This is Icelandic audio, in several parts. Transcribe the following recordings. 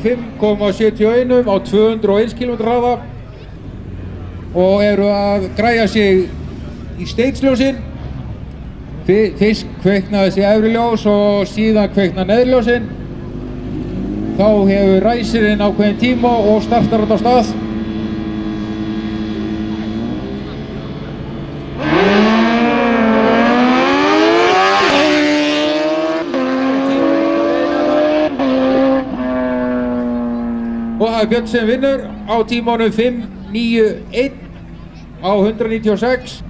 5,71 á 201 km hraða og eru að græja sig í steytsljósin. Fyrst kveiknaði þessi efri ljós og síðan kveiknaði neðri ljósin. Þá hefur ræsirinn ákveðin tíma og startar þetta á stað. Og það er Björn sem vinnur á tímanum 5.91 á 196.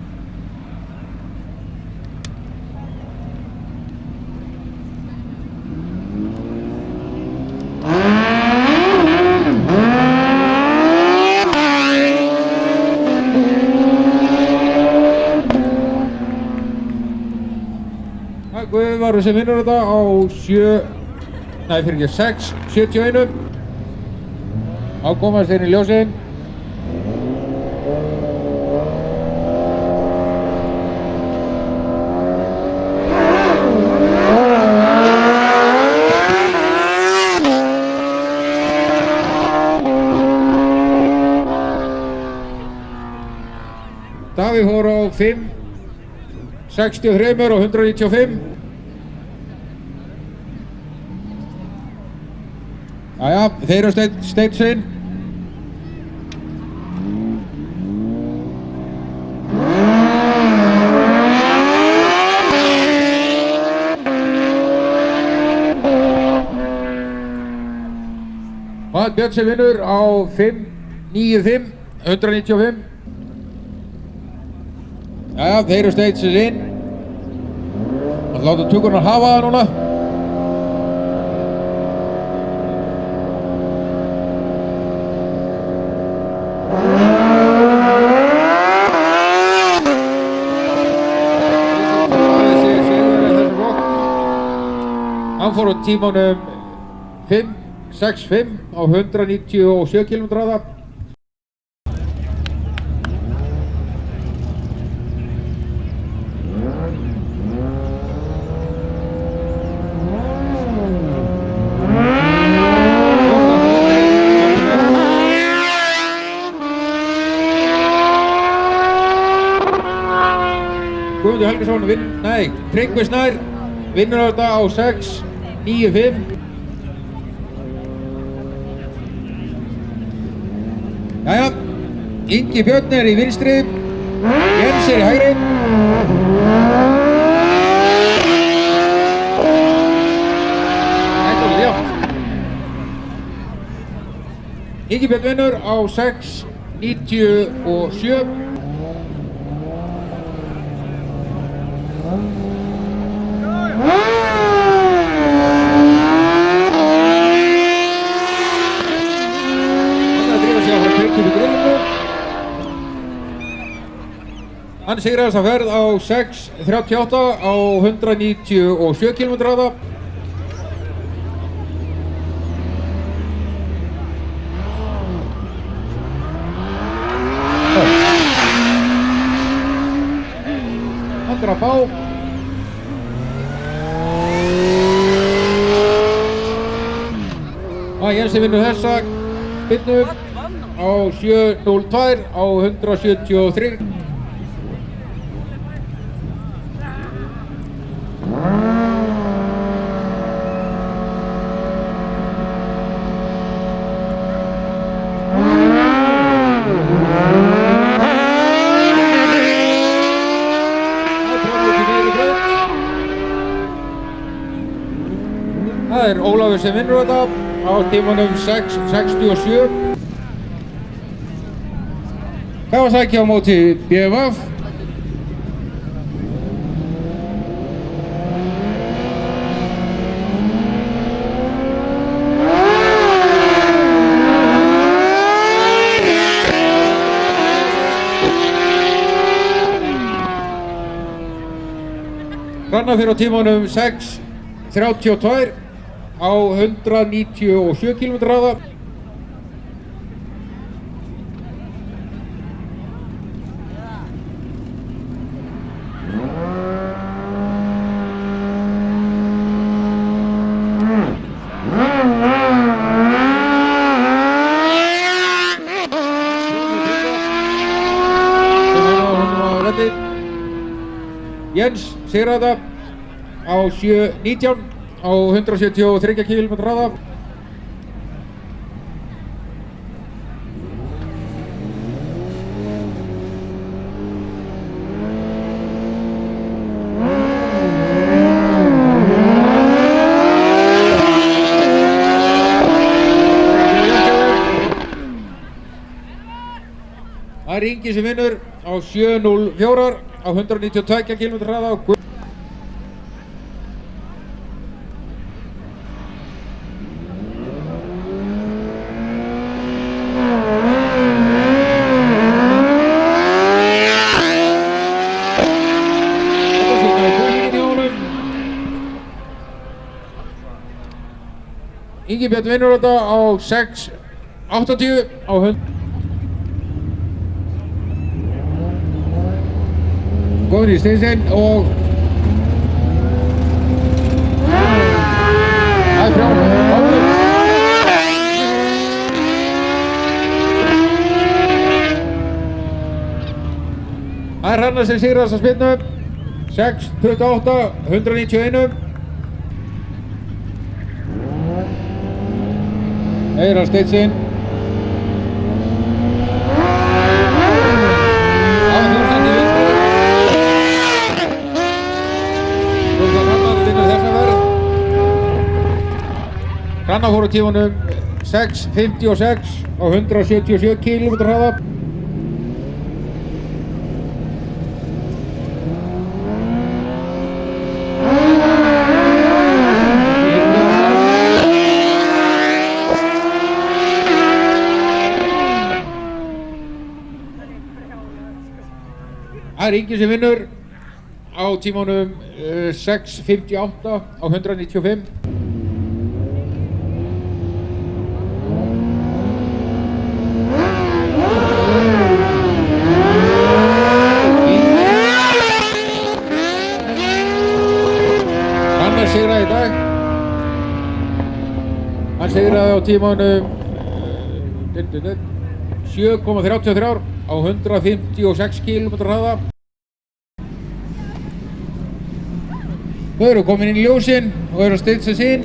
Guðvarður sem vinnur þetta á 6.71. Þá komast þeir í ljósin. Davíð fór á 5.63 og 195. Jæja, þeir eru steytt sinn. Það er Björn sem vinnur á 5.95, 195. Jæja, þeir eru steytt sinn. Það láta tugurnar hafa það núna. Hann fór á tímanum 5.65 á 197 km hraða. Guðmundur Helgason Tryggvi Snær vinnur þetta á 6.95. Jæja, Ingi Björn er í vinstri, Jens er í hægri. Þetta var jafnt. Ingi Björn vinnur á 6.97. Hann sigraði þessa ferð á 6.38 á 197 km hraða. Hann draf á. Jensi vinnur þessa spinnu á 7.02 á 173. Það er Ólafur sem vinnur þetta á tímanum 6.67. Kawasaki á móti BFF. Rannar fyrir á tímanum 6.32 á 197 km hraða. velli. Jens sigraði þetta á 7:19 á 173 km hraða. Það er Ingi sem vinnur á 7:04 á 192 km hraða. Ingi Björn vinnur þetta á 6:80 á 100. Góður í steinsinn og það er frjáður. Það er Hrannar sem sigrar þessa spyrnu 6:28 191. Einar Steinsson. Hrannar fór á tímanum 6:56 á 177 km hraða. Það er Ingi sem vinnur á tímanum 6:58 á 195. Hrannar sigraði í dag. Hann sigraði á tímanum 7:33 á 156 km hraða. Þau eru komin inn í ljósin og eru að stilla sig inn.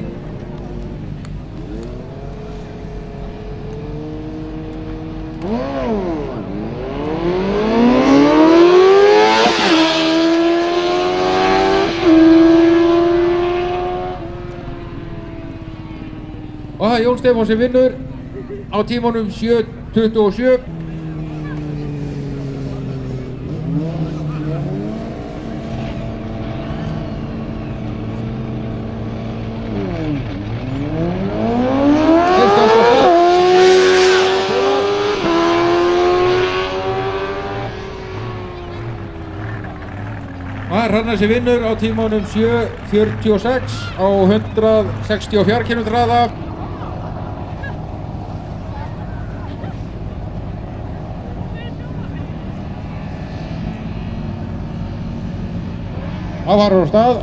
Og það er Jón Stefán sem vinnur á tímanum 7:27. Það er Hrannar sem vinnur á tímanum 7:46 á 164 km hraða. Það var á stað.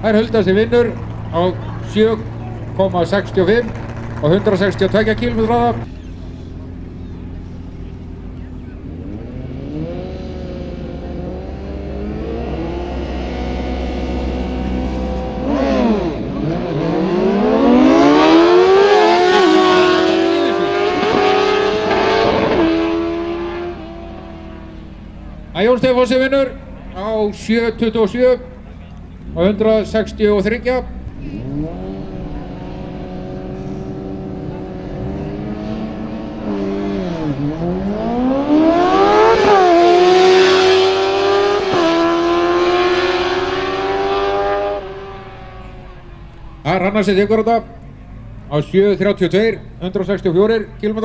Það er Hulda sem vinnur á 7:65 á 162 km hraða. Það er Jón Stefán sem vinnur á 7:27 á 163. Það er Hrannar sem tekur þetta á 7:32 164 km.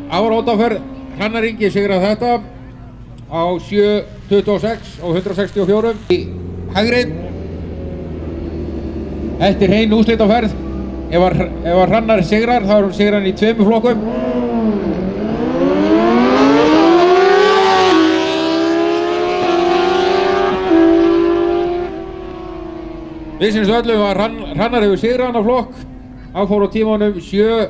Það var ótaferð. Hrannar Ingi sigraði þetta á 7:26 á 164 í hægri. eftir hrein úrslitaferð. Ef að Hrannar sigrar, þá sigrar hann í 2 flokkum. Við syns öllum að Hrannar hefur sigrað hann á flokk. Hann fór á tímanum 7